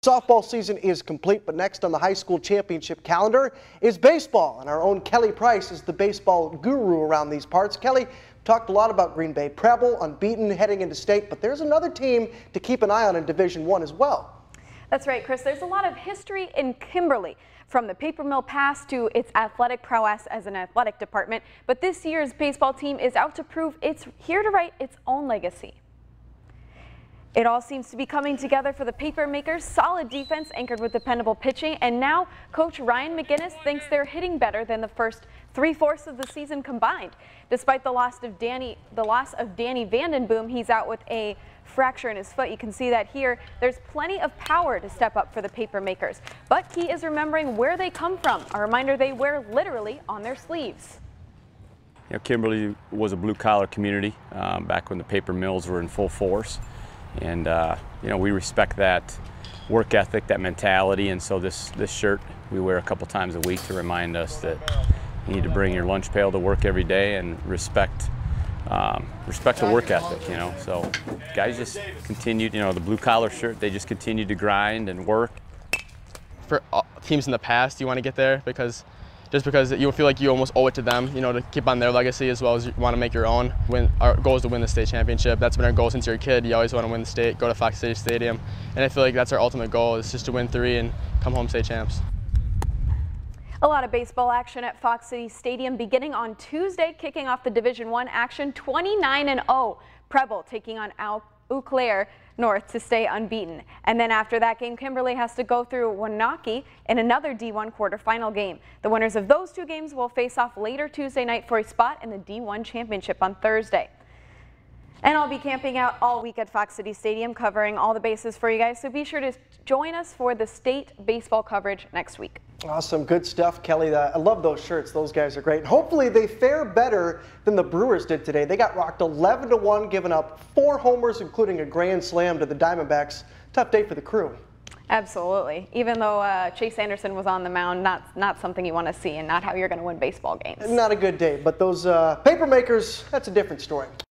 Softball season is complete, but next on the high school championship calendar is baseball, and our own Kelly Price is the baseball guru around these parts. Kelly, talked a lot about Green Bay Preble, unbeaten heading into state, but there's another team to keep an eye on in Division I as well. That's right, Chris. There's a lot of history in Kimberly, from the paper mill past to its athletic prowess as an athletic department, but this year's baseball team is out to prove it's here to write its own legacy. It all seems to be coming together for the Papermakers. Solid defense anchored with dependable pitching, and now Coach Ryan McGinnis thinks they're hitting better than the first 3/4 of the season combined. Despite the loss of Danny Vandenboom, he's out with a fracture in his foot. You can see that here. There's plenty of power to step up for the Papermakers, but key is remembering where they come from. A reminder they wear literally on their sleeves. You know, Kimberly was a blue-collar community back when the paper mills were in full force. And you know, we respect that work ethic, that mentality, and so this shirt we wear a couple times a week to remind us that you need to bring your lunch pail to work every day and respect the work ethic, you know. So guys just continued, you know, the blue collar shirt, they just continued to grind and work. For teams in the past, you want to get there because you feel like you almost owe it to them, you know, to keep on their legacy as well as you want to make your own. Our goal is to win the state championship. That's been our goal since you're a kid. You always want to win the state, go to Fox City Stadium, and I feel like that's our ultimate goal, is just to win 3 and come home state champs. A lot of baseball action at Fox City Stadium beginning on Tuesday, kicking off the Division I action. 29-0, Preble taking on Eau Claire North to stay unbeaten. And then after that game, Kimberly has to go through Wanaki in another D1 quarterfinal game. The winners of those 2 games will face off later Tuesday night for a spot in the D1 championship on Thursday. And I'll be camping out all week at Fox City Stadium, covering all the bases for you guys, so be sure to join us for the state baseball coverage next week. Awesome, good stuff, Kelly. I love those shirts. Those guys are great. Hopefully they fare better than the Brewers did today. They got rocked 11-1, giving up 4 homers, including a grand slam to the Diamondbacks. Tough day for the crew. Absolutely. Even though Chase Anderson was on the mound, not something you want to see and not how you're going to win baseball games. Not a good day, but those Papermakers, that's a different story.